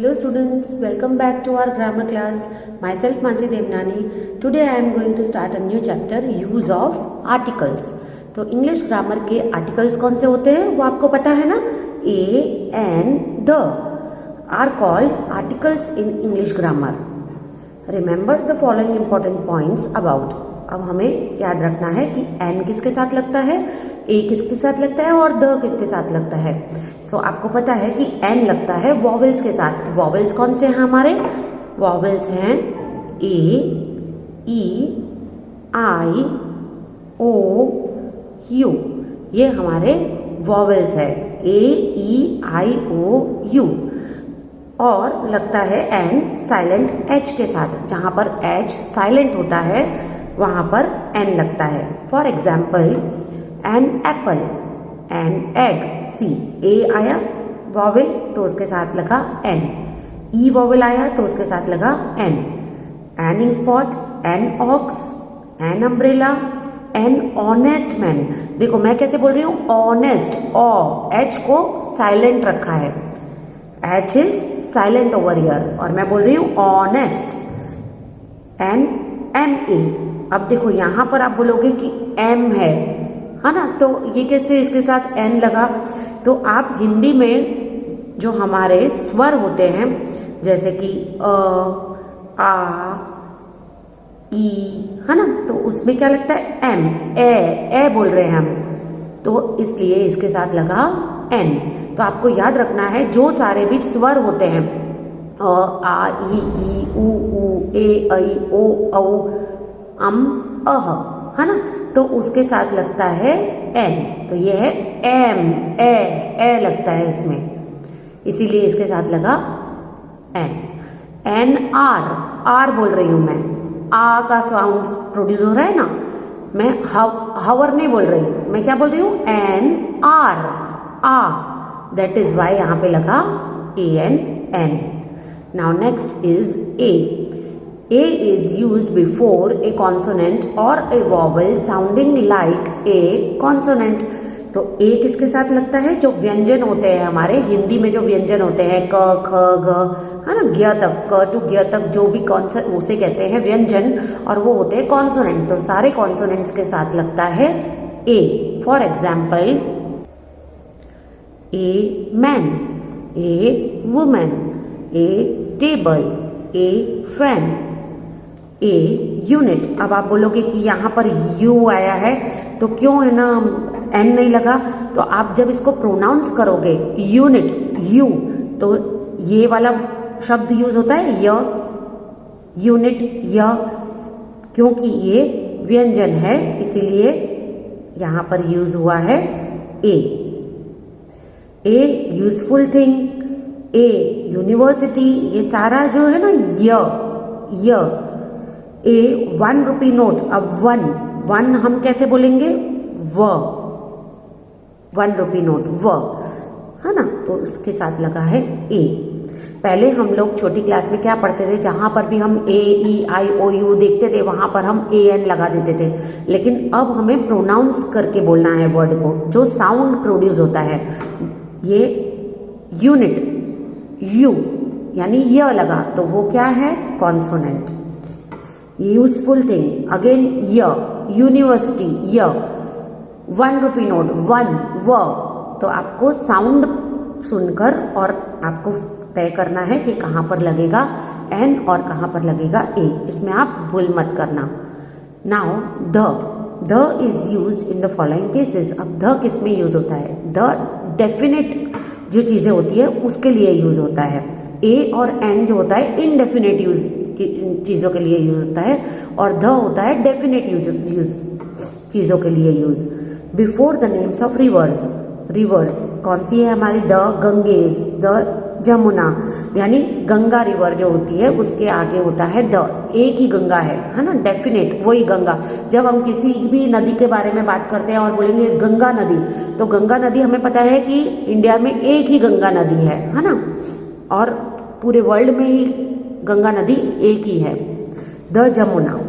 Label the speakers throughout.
Speaker 1: Hello students, welcome back to our grammar class. Myself Mansi Devnani. Today I am going to start a new chapter, use of articles. तो English grammar के articles कौन से होते हैं वो आपको पता है ना. A and the are called articles in English grammar. Remember the following important points about. अब हमें याद रखना है कि एन किसके साथ लगता है, ए किसके साथ लगता है और द किसके साथ लगता है. सो आपको पता है कि एन लगता है वॉवेल्स के साथ. वॉवेल्स कौन से हैं हमारे? वॉवेल्स हैं ए, ई, आई, ओ, यू. ये हमारे वॉवेल्स है ए, ई, आई, ओ, यू. और लगता है एन साइलेंट एच के साथ. जहां पर एच साइलेंट होता है वहां पर एन लगता है. For example an apple, an egg. See a आया वॉवेल तो उसके साथ लगा एन. ई वॉवेल आया तो उसके साथ लगा an. An ink pot, an ox, an umbrella, an honest man. देखो मैं कैसे बोल रही हूं, ऑनेस्ट. ओ एच को साइलेंट रखा है, H is silent over here और मैं बोल रही हूं ऑनेस्ट. N M A. अब देखो यहां पर आप बोलोगे कि एम है ना, तो ये कैसे इसके साथ एन लगा. तो आप हिंदी में जो हमारे स्वर होते हैं जैसे कि अ, आ, ई, है ना, तो उसमें क्या लगता है एम. ए बोल रहे हैं हम, तो इसलिए इसके साथ लगा एन. तो आपको याद रखना है जो सारे भी स्वर होते हैं आ, ई, ऊ, ए, ऐ, ओ, औ, अम, अह, है ना, तो उसके साथ लगता है एन. तो ये है एम. ए लगता है इसमें, इसीलिए इसके साथ लगा एन. एन आर बोल रही हूं मैं. आ का साउंड प्रोड्यूस हो रहा है ना. मैं हवर नहीं बोल रही, मैं क्या बोल रही हूं, एन आर. आ, दैट इज वाई यहां पे लगा a an an. Now next is a. A is used before a consonant or a vowel sounding like a consonant. तो A किसके साथ लगता है? जो व्यंजन होते हैं हमारे हिंदी में, जो व्यंजन होते हैं क, ख, ग, है ना, ज्ञ तक, क टू ज्ञ तक जो भी कॉन्सोनेंट उसे कहते हैं व्यंजन, और वो होते हैं कॉन्सोनेंट. तो सारे कॉन्सोनेंट्स के साथ लगता है A. For example a man, A women, A table, A fan, a unit. अब आप बोलोगे कि यहाँ पर यू आया है तो क्यों है ना एन नहीं लगा. तो आप जब इसको प्रोनाउंस करोगे यूनिट, यू, तो ये वाला शब्द यूज होता है य, यूनिट य, क्योंकि ये व्यंजन है इसीलिए यहाँ पर यूज हुआ है a. A useful thing, a university, ये सारा जो है ना य. ए 1 रुपी नोट. अब वन हम कैसे बोलेंगे, व. 1 रुपी नोट व, है ना, तो उसके साथ लगा है ए. पहले हम लोग छोटी क्लास में क्या पढ़ते थे, जहां पर भी हम ए, ई, आई, ओ, यू देखते थे वहां पर हम ए एन लगा देते थे. लेकिन अब हमें प्रोनाउंस करके बोलना है वर्ड को, जो साउंड प्रोड्यूस होता है. ये यूनिट यू यानी य लगा तो वो क्या है, कॉन्सोनेंट. यूजफुल थिंग अगेन य, यूनिवर्सिटी य, 1 रुपी नोट वन व. तो आपको साउंड सुनकर और आपको तय करना है कि कहां पर लगेगा एन और कहां पर लगेगा ए. इसमें आप भूल मत करना. Now the is used in the following cases. अब द किस में यूज होता है? द डेफिनेट जो चीजें होती है उसके लिए यूज होता है. ए और एन जो होता है इनडेफिनेट यूज चीजों के लिए यूज होता है, और द होता है डेफिनेट यूज चीजों के लिए use. Before the names of reverse कौन सी है हमारी? द गंगेज, द जमुना, यानी गंगा रिवर जो होती है उसके आगे होता है द. एक ही गंगा है ना, डेफिनेट वही गंगा. जब हम किसी भी नदी के बारे में बात करते हैं और बोलेंगे गंगा नदी, तो गंगा नदी हमें पता है कि इंडिया में एक ही गंगा नदी है ना, और पूरे वर्ल्ड में ही गंगा नदी एक ही है. द जमुना,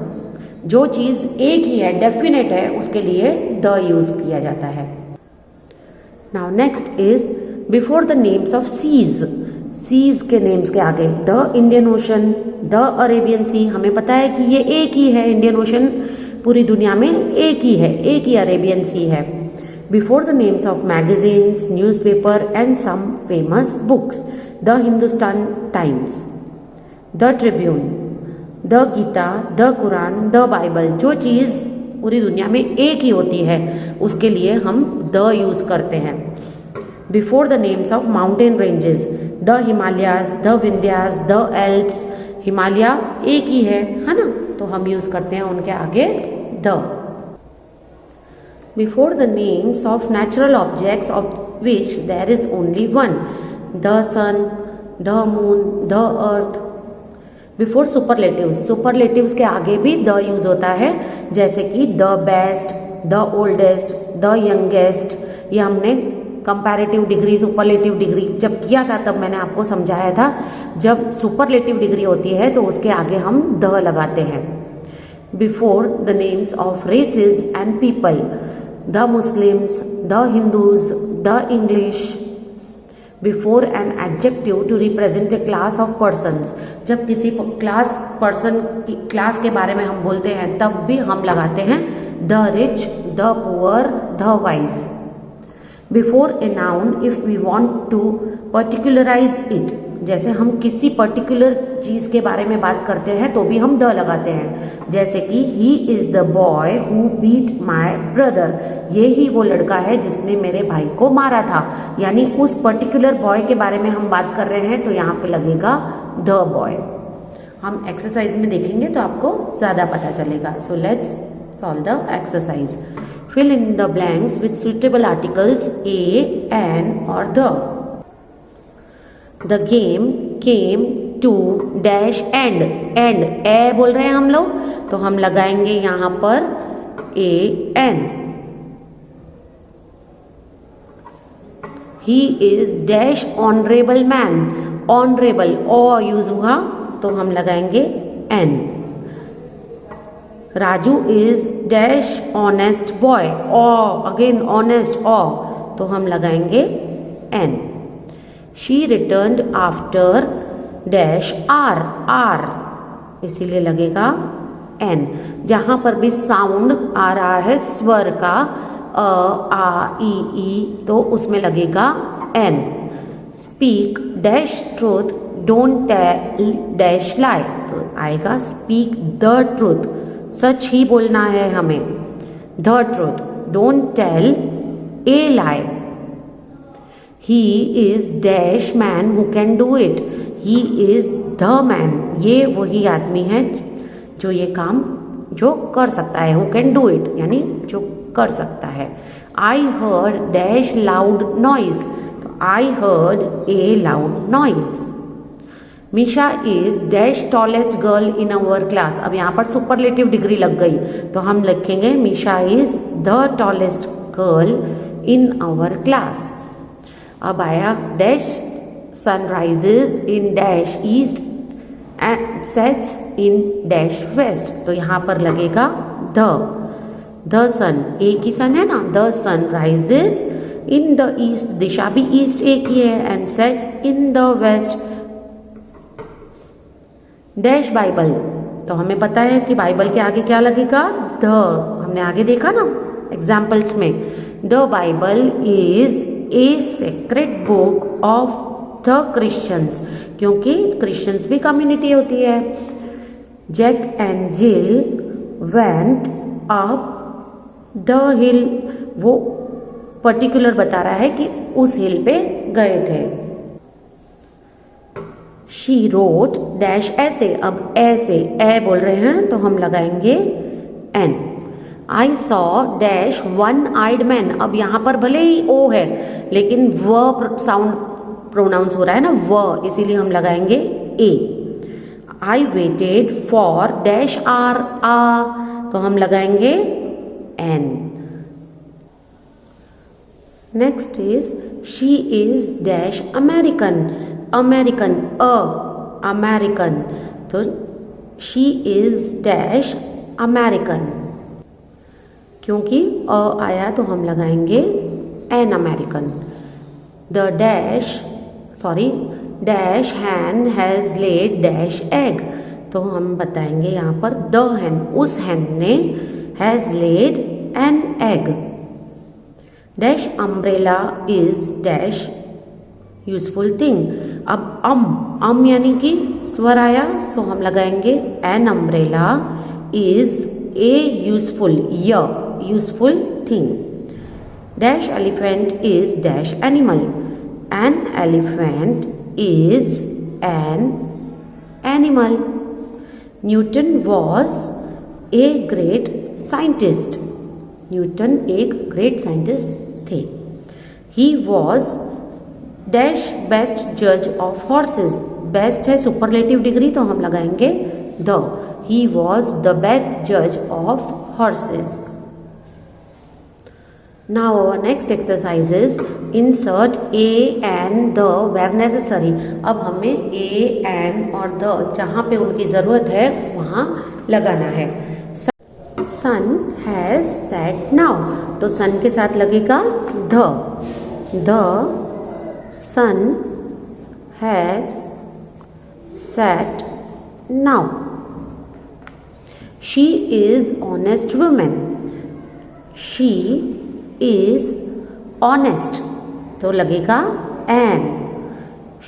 Speaker 1: जो चीज एक ही है, डेफिनेट है, उसके लिए द यूज किया जाता है. Now next is before the names of seas. Seas के नेम्स के आगे the Indian Ocean, the Arabian Sea, हमें पता है कि ये एक ही है, इंडियन ओशन पूरी दुनिया में एक ही है, एक ही अरेबियन सी है। Before the names of magazines, newspaper and some famous books, the Hindustan Times, the Tribune, the Gita, the Quran, the Bible. जो चीज़ पूरी दुनिया में एक ही होती है उसके लिए हम द यूज़ करते हैं। Before the names of mountain ranges, the Himalayas, the Vindhyas, the Alps. Himalaya एक ही है ना, तो हम यूज़ करते हैं उनके आगे the. Before the names of natural objects of which there is only one, the sun, the moon, the earth. Before superlatives, superlatives के आगे भी द यूज होता है, जैसे कि the best, the oldest, the youngest. ये हमने कंपैरेटिव डिग्री, सुपरलेटिव डिग्री जब किया था तब मैंने आपको समझाया था, जब सुपरलेटिव डिग्री होती है तो उसके आगे हम द लगाते हैं। Before the names of races and people, the Muslims, the Hindus, the English. Before an adjective to represent a class of persons, जब किसी पर्सन की क्लास के बारे में हम बोलते हैं तब भी हम लगाते हैं the rich, the poor, the wise. Before a noun if we want to particularize it, जैसे हम किसी पर्टिकुलर चीज के बारे में बात करते हैं तो भी हम द लगाते हैं, जैसे कि he is the boy who beat my brother, ये ही वो लड़का है जिसने मेरे भाई को मारा था। यानी उस पर्टिकुलर बॉय के बारे में हम बात कर रहे हैं तो यहाँ पे लगेगा द बॉय। हम एक्सरसाइज में देखेंगे तो आपको ज्यादा पता चलेगा। So let's solve the exercise. Fill in the blanks with suitable articles a, an or the. The game came to dash and. And ए बोल रहे हैं हम लोग तो हम लगाएंगे यहाँ पर a n. He is dash honorable man. Honorable O use हुआ तो हम लगाएंगे n. Raju is dash honest boy, again honest तो हम लगाएंगे an. She returned after dash hour, इसीलिए लगेगा एन. जहां पर भी साउंड आ रहा है स्वर का आ ई तो उसमें लगेगा an. Speak dash truth, don't tell dash lie, तो आएगा स्पीक द ट्रूथ, सच ही बोलना है हमें, the truth. Don't tell a lie. He is dash man who can do it, he is the man, ये वही आदमी है जो ये काम जो कर सकता है, हु कैन डू इट यानी जो कर सकता है. I heard dash loud noise, तो I heard a loud noise. Misha is dash tallest girl in our class, अब यहाँ पर सुपरलेटिव डिग्री लग गई तो हम लिखेंगे Misha is the tallest girl in our class. अब आया dash sun rises in dash east and sets in dash west, तो यहाँ पर लगेगा द सन, एक ही सन है ना, the sun rises in the east, दिशा भी ईस्ट एक ही है, and sets in the west. Dash Bible, तो हमें पता है कि बाइबल के आगे क्या लगेगा द, हमने आगे देखा ना एग्जाम्पल्स में. The Bible is a sacred book of the Christians, क्योंकि क्रिश्चियंस भी कम्युनिटी होती है. Jack and Jill went up the hill, वो पर्टिकुलर बता रहा है कि उस हिल पे गए थे. शी रोट डैश ऐसे, अब ऐसे ए बोल रहे हैं तो हम लगाएंगे an. I saw dash one eyed man, अब यहाँ पर भले ही ओ है लेकिन व साउंड प्रोनाउंस हो रहा है ना व, इसीलिए हम लगाएंगे a. I waited for dash hour आ, तो हम लगाएंगे an. Next is she is dash American, American American, तो शी इज डैश अमेरिकन, क्योंकि अ आया तो हम लगाएंगे an American. The dash dash hen has laid dash egg. तो हम बताएंगे यहाँ पर द हैन, उस हैन ने has laid an egg. Dash umbrella is dash useful thing. अब अम यानी कि स्वर आया, सो हम लगाएंगे an umbrella is a useful thing. Dash elephant is dash animal. An elephant is an animal. Newton was a great scientist. Newton एक great scientist थे। ही वॉज डैश बेस्ट जज ऑफ हॉर्सेस। बेस्ट है superlative degree, तो हम लगाएंगे the. He was the best जज of horses. Now our next exercise is insert a and the where necessary। अब हमें a and और the जहाँ पे उनकी ज़रूरत है वहाँ लगाना है। Sun has set now, तो sun के साथ लगेगा the sun has set now। She is honest woman। She is honest, तो लगेगा an।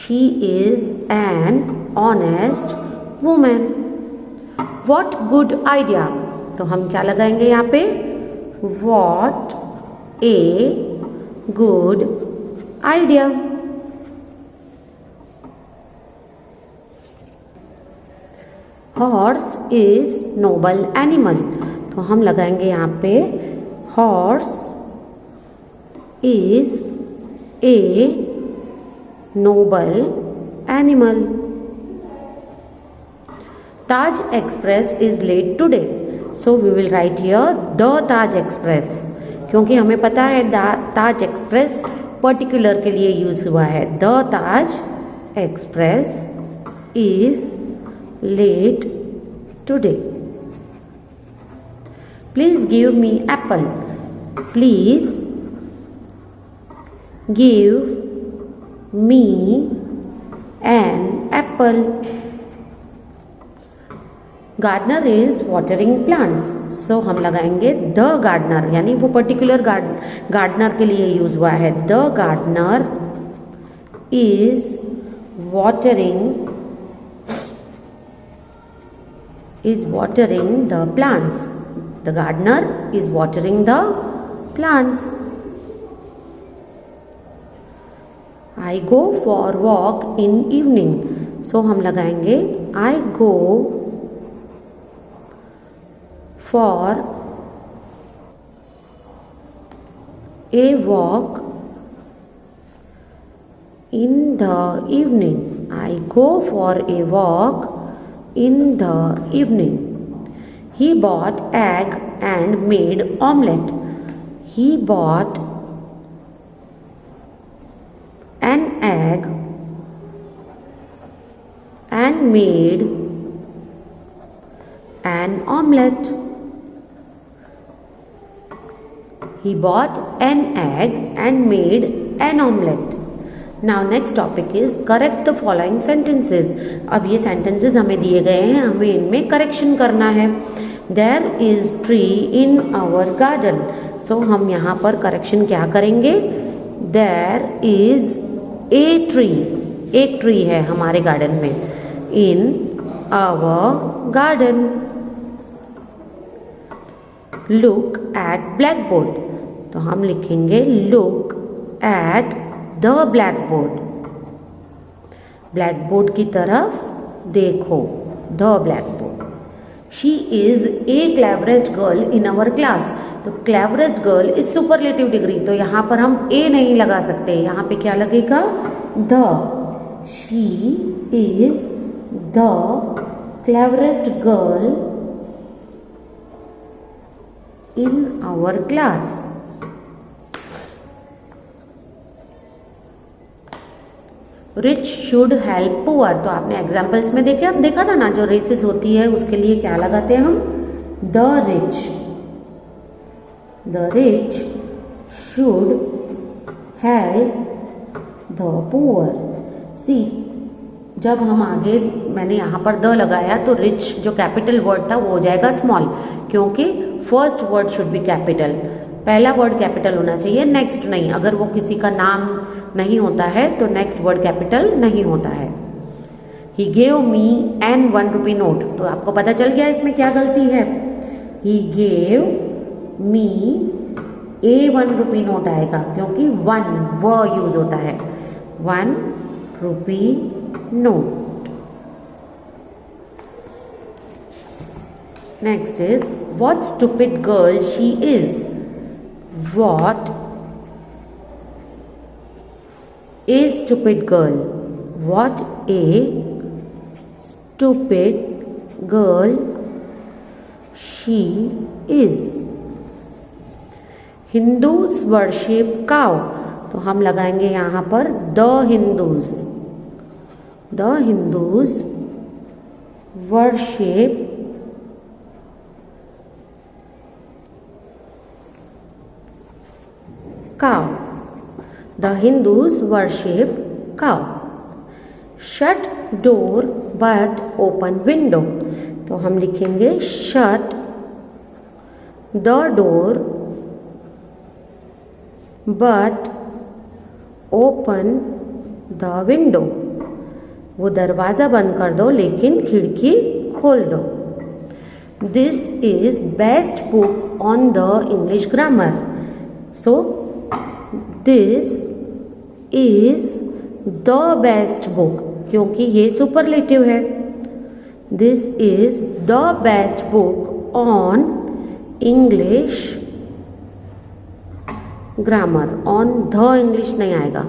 Speaker 1: She is an honest woman। What good idea, तो हम क्या लगाएंगे यहाँ पे? What a good idea। Horse is noble animal, तो हम लगाएंगे यहाँ पे horse is a noble animal। Taj Express is late today, so we will write here the Taj Express, क्योंकि हमें पता है ताज एक्सप्रेस पर्टिकुलर के लिए यूज हुआ है। The Taj Express is late today. Please give me apple. Please give me an apple। Gardener is watering plants, so हम लगाएंगे the gardener, यानी वो पर्टिकुलर गार्डनर के लिए यूज हुआ है। The gardener is watering the plants। The gardener is watering the plants। I go for walk in evening, so हम लगाएंगे I go for a walk in the evening। I go for a walk in the evening। He bought egg and made omelette। He bought an egg and made an omelette। He bought an egg and made an omelette। Now next topic is correct the following sentences। अब ये sentences हमें दिए गए हैं, हमें इनमें correction करना है। There is tree in our garden, so हम यहाँ पर correction क्या करेंगे? There is a tree, एक ट्री है हमारे गार्डन में। In our garden। Look at blackboard, तो हम लिखेंगे look at the blackboard। Blackboard की तरफ देखो, the blackboard। She is a cleverest girl in our class, तो cleverest girl is superlative degree, तो यहाँ पर हम a नहीं लगा सकते, यहाँ पे क्या लगेगा? the। She is the cleverest girl in our class। Rich should help poor, तो आपने एग्जाम्पल्स में देखा था ना, जो रेसेस होती है उसके लिए क्या लगाते हैं हम? The rich should help the poor. See जब हम आगे मैंने यहाँ पर द लगाया तो रिच जो कैपिटल वर्ड था वो हो जाएगा स्मॉल, क्योंकि first word should be capital, पहला वर्ड कैपिटल होना चाहिए, नेक्स्ट नहीं। अगर वो किसी का नाम नहीं होता है तो नेक्स्ट वर्ड कैपिटल नहीं होता है। He gave me an 1 rupee note, तो आपको पता चल गया इसमें क्या गलती है। He gave me a 1 rupee note आएगा, क्योंकि 1 व यूज होता है। 1 rupee note. Next is what stupid girl she is. What a stupid girl. What a stupid girl she is. Hindus worship cow, तो हम लगाएंगे यहाँ पर the Hindus. The Hindus worship cow. The Hindus worship cow. Shut door but open window, तो हम लिखेंगे shut the door but open the window. वो दरवाज़ा बंद कर दो लेकिन खिड़की खोल दो. This is best book on the English grammar. So this is the best book, क्योंकि ये सुपरलेटिव है. This is the best book on English grammar. On the English नहीं आएगा,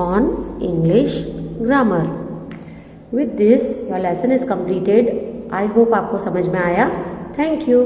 Speaker 1: on English grammar. With this your lesson is completed. I hope आपको समझ में आया. Thank you.